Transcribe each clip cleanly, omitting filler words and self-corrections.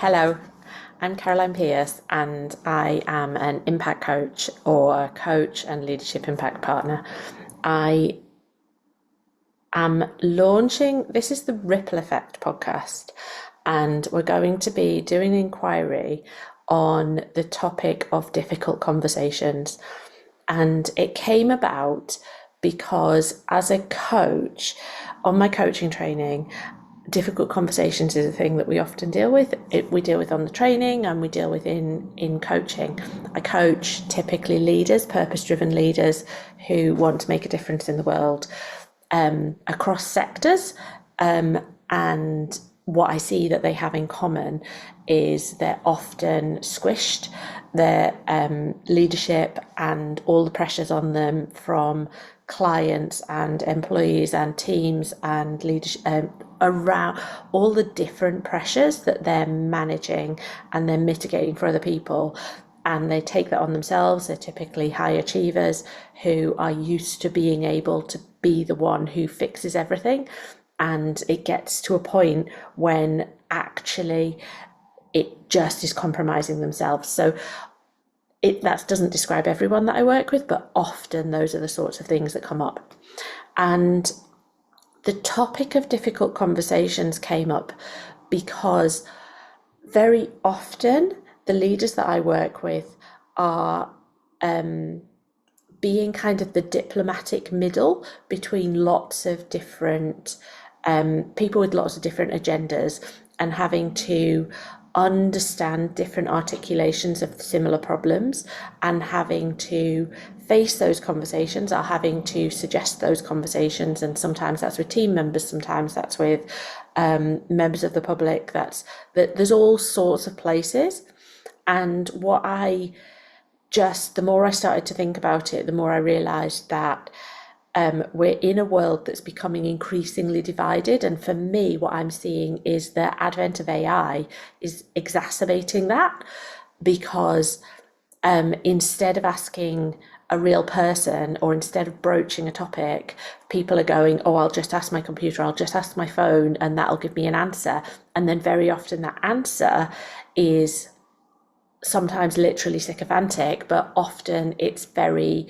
Hello, I'm Caroline Pearce, and I am an impact coach or coach and leadership impact partner. I am launching, this is the Ripple Effect podcast, and we're going to be doing an inquiry on the topic of difficult conversations. And it came about because as a coach, on my coaching training, difficult conversations is a thing that we often deal with. We deal with on the training and we deal with in coaching. I coach typically leaders, purpose-driven leaders who want to make a difference in the world across sectors. And what I see that they have in common is they're often squished. Their leadership and all the pressures on them from clients and employees and teams and leadership around all the different pressures that they're managing and they're mitigating for other people, and they take that on themselves. They're typically high achievers who are used to being able to be the one who fixes everything, and it gets to a point when actually it just is compromising themselves. So that doesn't describe everyone that I work with, but often those are the sorts of things that come up. And the topic of difficult conversations came up because very often the leaders that I work with are being kind of the diplomatic middle between lots of different people with lots of different agendas, and having to understand different articulations of similar problems and having to face those conversations or having to suggest those conversations. And sometimes that's with team members, sometimes that's with members of the public. There's all sorts of places. And the more I started to think about it, the more I realized that we're in a world that's becoming increasingly divided. And for me, what I'm seeing is the advent of AI is exacerbating that, because instead of asking a real person or instead of broaching a topic, people are going, oh, I'll just ask my computer, I'll just ask my phone, and that'll give me an answer. And then very often that answer is sometimes literally sycophantic, but often it's very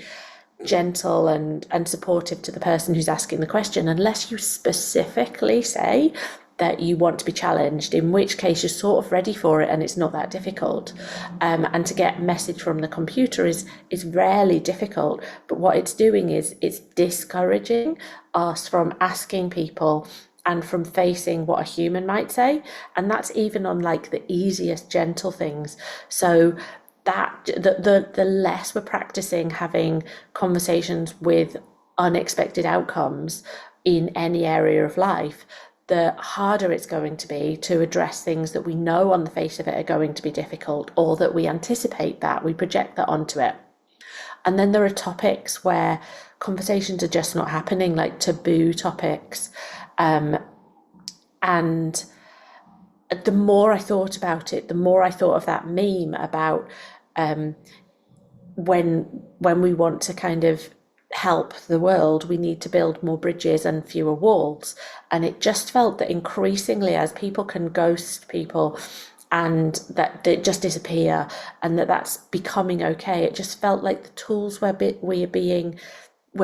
gentle and supportive to the person who's asking the question, unless you specifically say that you want to be challenged, in which case you're sort of ready for it and it's not that difficult. And to get a message from the computer is rarely difficult, but what it's doing is it's discouraging us from asking people and from facing what a human might say. And that's even on like the easiest gentle things. So that the less we're practicing having conversations with unexpected outcomes in any area of life, the harder it's going to be to address things that we know on the face of it are going to be difficult, or that we anticipate, that we project that onto it. And then there are topics where conversations are just not happening, like taboo topics. And the more I thought about it, the more I thought of that meme about when we want to kind of help the world, we need to build more bridges and fewer walls. And it just felt that increasingly, as people can ghost people and that they just disappear, and that's becoming okay, it just felt like the tools we're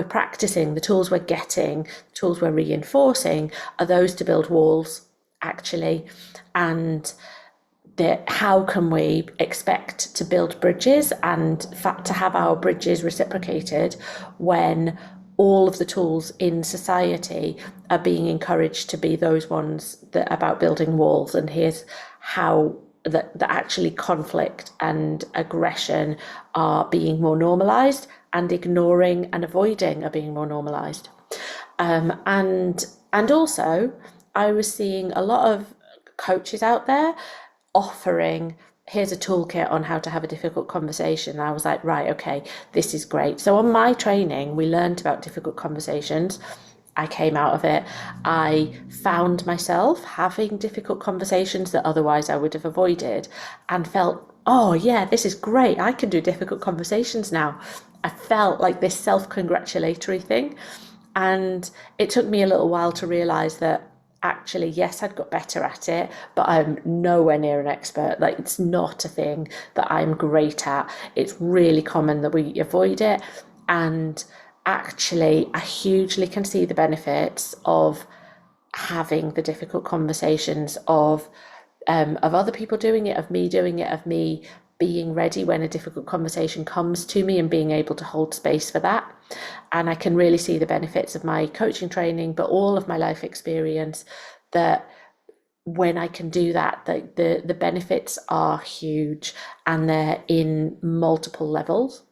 practicing, the tools we're getting, the tools we're reinforcing are those to build walls, actually. And how can we expect to build bridges and to have our bridges reciprocated when all of the tools in society are being encouraged to be those ones that about building walls? And here's how that actually conflict and aggression are being more normalized, and ignoring and avoiding are being more normalized. And also I was seeing a lot of coaches out there offering, here's a toolkit on how to have a difficult conversation. I was like, right, okay, this is great. So on my training, we learned about difficult conversations. I came out of it. I found myself having difficult conversations that otherwise I would have avoided, and felt, oh yeah, this is great. I can do difficult conversations now. I felt like this self-congratulatory thing. And it took me a little while to realize that actually, yes, I'd got better at it, but I'm nowhere near an expert. Like, it's not a thing that I'm great at. It's really common that we avoid it. And actually, I hugely can see the benefits of having the difficult conversations, of other people doing it, of me doing it, of me being ready when a difficult conversation comes to me and being able to hold space for that. And I can really see the benefits of my coaching training, but all of my life experience, that when I can do that, the benefits are huge, and they're in multiple levels.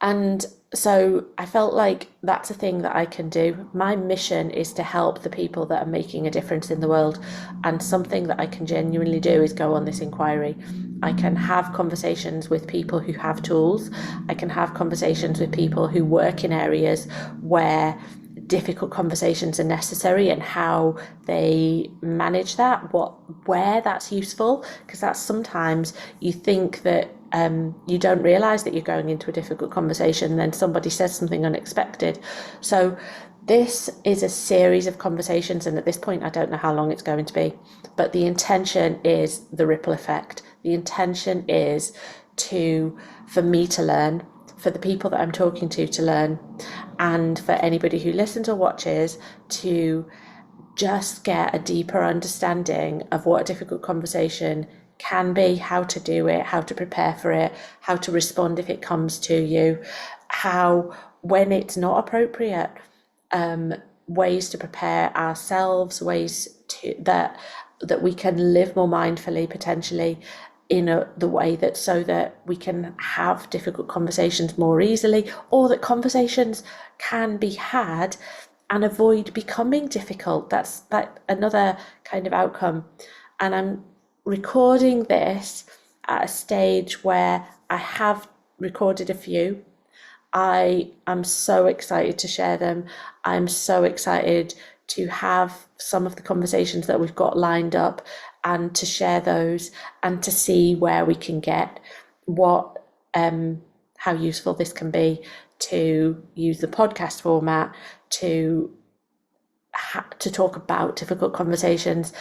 And so I felt like that's a thing that I can do. My mission is to help the people that are making a difference in the world. And something that I can genuinely do is go on this inquiry. I can have conversations with people who have tools. I can have conversations with people who work in areas where difficult conversations are necessary, and how they manage that, where that's useful, because that's sometimes you think that you don't realize that you're going into a difficult conversation, and then somebody says something unexpected. So this is a series of conversations, and at this point I don't know how long it's going to be, but the intention is the ripple effect. The intention is for me to learn, for the people that I'm talking to learn, and for anybody who listens or watches to just get a deeper understanding of what a difficult conversation can be, how to do it, how to prepare for it, how to respond if it comes to you, how, when it's not appropriate, ways to prepare ourselves, ways to that we can live more mindfully, potentially, in the way that, so that we can have difficult conversations more easily, or that conversations can be had and avoid becoming difficult. That's another kind of outcome. And I'm recording this at a stage where I have recorded a few. I am so excited to share them. I'm so excited to have some of the conversations that we've got lined up, and to share those, and to see where we can get, what how useful this can be, to use the podcast format to talk about difficult conversations,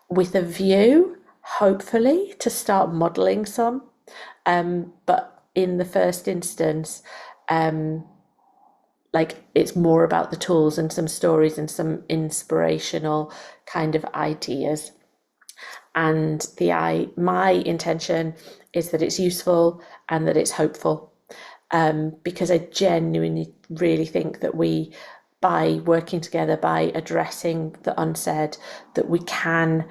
with a view, hopefully, to start modeling some. But in the first instance, like, it's more about the tools and some stories and some inspirational kind of ideas. And my intention is that it's useful and that it's hopeful, because I genuinely really think that we, by working together, by addressing the unsaid, that we can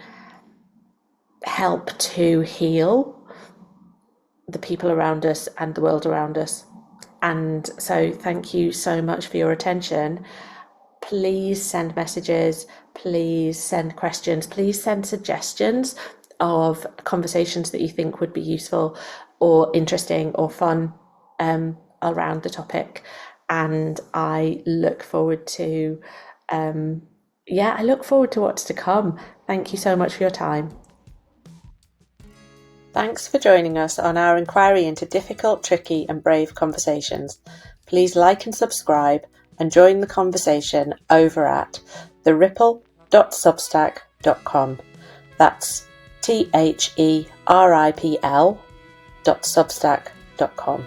help to heal the people around us and the world around us. And so thank you so much for your attention. Please send messages, please send questions, please send suggestions of conversations that you think would be useful or interesting or fun, around the topic. And I look forward to what's to come. Thank you so much for your time. Thanks for joining us on our inquiry into difficult, tricky and brave conversations. Please like and subscribe, and join the conversation over at theripl.substack.com. That's THERIPL.substack.com.